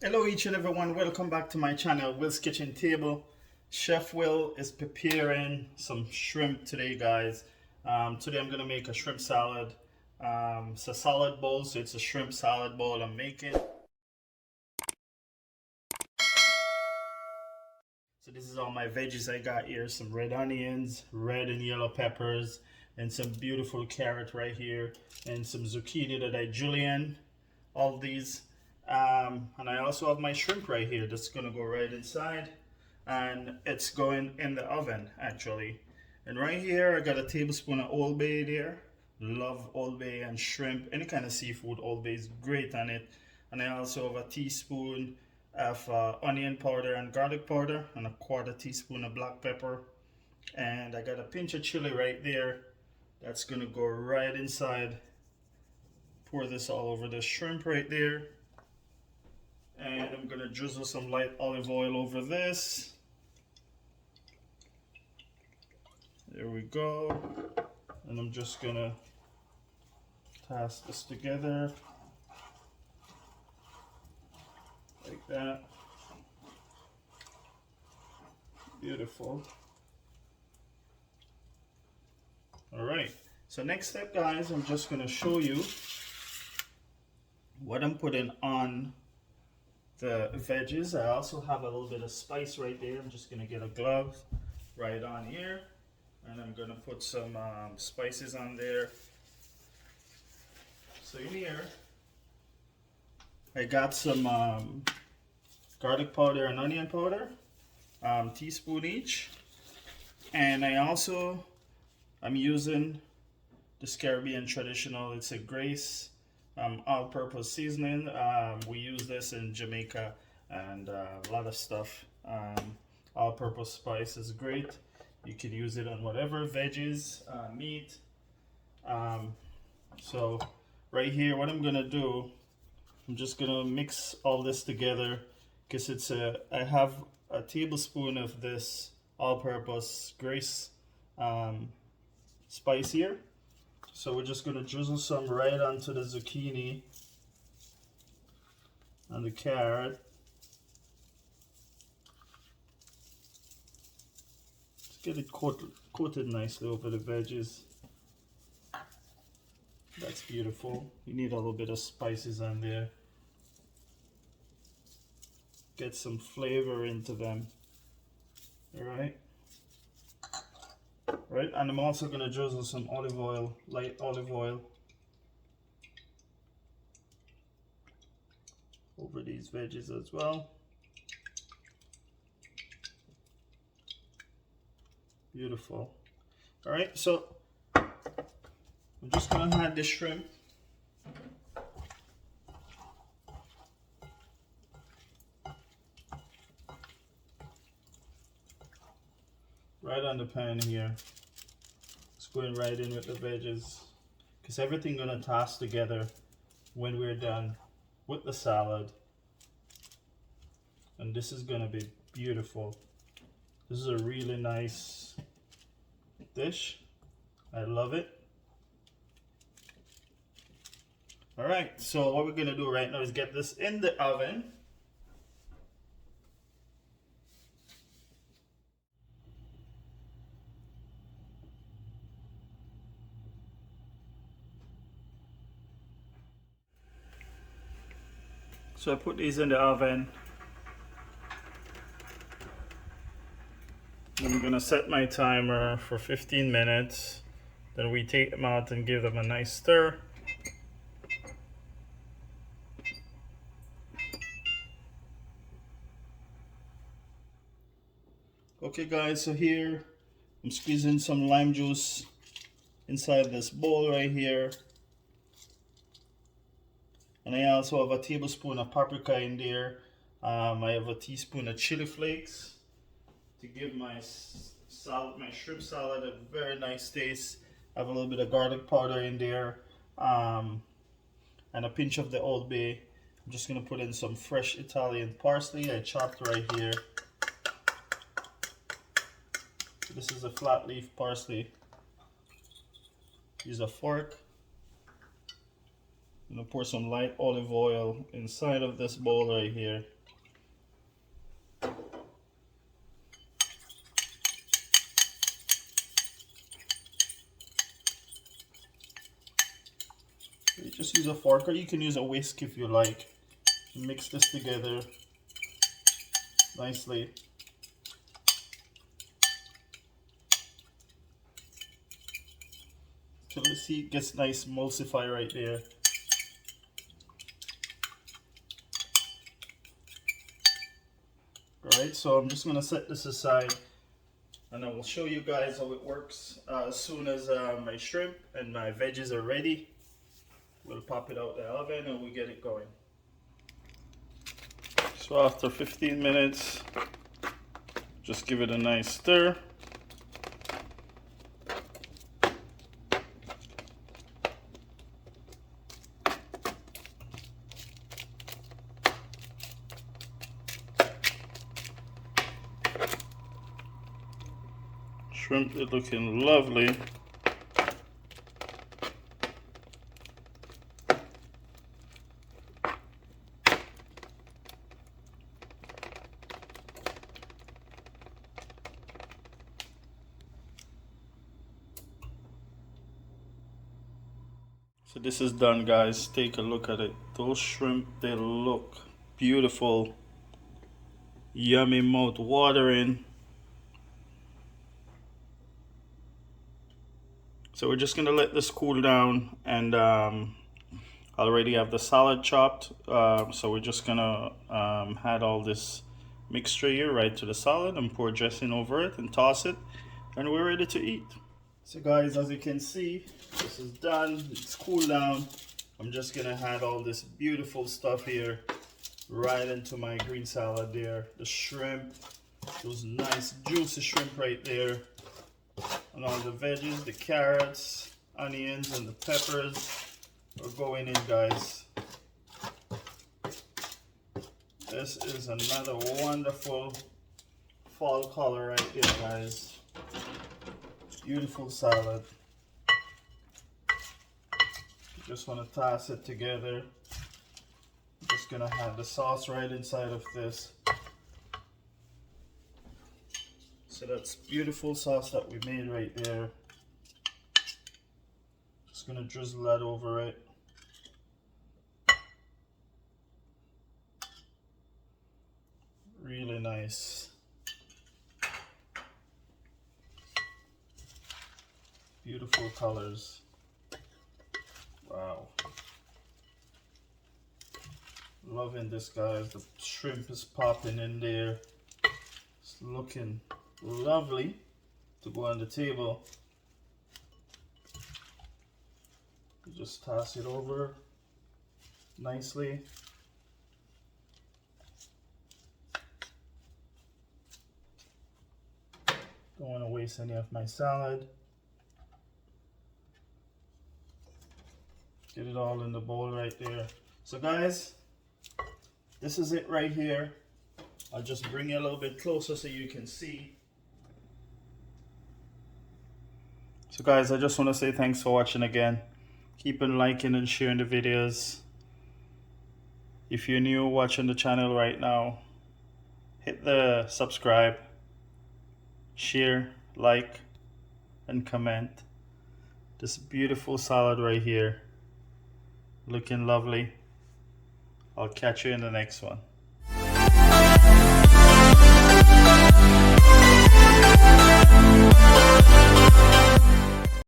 Hello each and everyone, welcome back to my channel, Will's Kitchen Table. Chef Will is preparing some shrimp today, guys. Today I'm going to make a shrimp salad. It's a salad bowl, so it's a shrimp salad bowl I'm making. So this is all my veggies I got here. Some red onions, red and yellow peppers, and some beautiful carrot right here, and some zucchini that I julienne. All these. And I also have my shrimp right here that's gonna go right inside, and it's going in the oven actually. And right here I got a tablespoon of Old Bay there. Love Old Bay and shrimp, any kind of seafood. Old Bay is great on it. And I also have a teaspoon of onion powder and garlic powder, and a quarter teaspoon of black pepper. And I got a pinch of chili right there that's gonna go right inside. Pour this all over the shrimp right there. And I'm gonna drizzle some light olive oil over this. There we go. And I'm just gonna toss this together like that. Beautiful. All right, so next step, guys, I'm just gonna show you what I'm putting on the veggies. I also have a little bit of spice right there. I'm just gonna get a glove right on here, and I'm gonna put some spices on there. So in here, I got some garlic powder and onion powder, teaspoon each, and I'm using this Caribbean traditional. It's a Grace all-purpose seasoning. We use this in Jamaica and a lot of stuff. All-purpose spice is great. You can use it on whatever veggies, meat. So right here, what I'm gonna do, I'm just gonna mix all this together because I have a tablespoon of this all-purpose Grace spice here. So we're just gonna drizzle some right onto the zucchini and the carrot. Just get it coated nicely over the veggies. That's beautiful. You need a little bit of spices on there. Get some flavor into them. All right. Right, and I'm also gonna drizzle some olive oil, light olive oil, over these veggies as well. Beautiful. All right, so I'm just gonna add the shrimp. Right on the pan here. It's going right in with the veggies, because everything gonna toss together when we're done with the salad. And this is gonna be beautiful. This is a really nice dish. I love it. All right, so what we're gonna do right now is get this in the oven. So I put these in the oven. I'm gonna set my timer for 15 minutes. Then we take them out and give them a nice stir. Okay guys, so here I'm squeezing some lime juice inside this bowl right here. And I also have a tablespoon of paprika in there. I have a teaspoon of chili flakes to give my shrimp salad a very nice taste. I have a little bit of garlic powder in there, and a pinch of the Old Bay. I'm just gonna put in some fresh Italian parsley I chopped right here. This is a flat leaf parsley. Use a fork. I'm gonna pour some light olive oil inside of this bowl right here. You just use a fork, or you can use a whisk if you like. Mix this together nicely. So let's see, it gets nice emulsify right there. Alright, so I'm just gonna set this aside, and I will show you guys how it works as soon as my shrimp and my veggies are ready. We'll pop it out the oven and we'll get it going. So after 15 minutes, just give it a nice stir. Shrimp is looking lovely. So this is done, guys. Take a look at it. Those shrimp, they look beautiful, yummy, mouth watering. So we're just gonna let this cool down, and I already have the salad chopped. So we're just gonna add all this mixture here right to the salad and pour dressing over it and toss it, and we're ready to eat. So guys, as you can see, this is done. It's cooled down. I'm just gonna add all this beautiful stuff here right into my green salad there. The shrimp, those nice juicy shrimp right there, and all the veggies, the carrots, onions, and the peppers are going in, guys. This is another wonderful fall color right here, guys. Beautiful salad. Just want to toss it together. I'm just gonna have the sauce right inside of this. So that's beautiful sauce that we made right there. Just gonna drizzle that over it. Really nice. Beautiful colors. Wow. Loving this, guys. The shrimp is popping in there. It's looking lovely to go on the table. Just toss it over nicely. Don't want to waste any of my salad. Get it all in the bowl right there. So guys, this is it right here. I'll just bring it a little bit closer so you can see. So guys, I just want to say thanks for watching again. Keep on liking and sharing the videos. If you're new watching the channel right now, hit the subscribe, share, like, and comment. This beautiful salad right here, looking lovely. I'll catch you in the next one.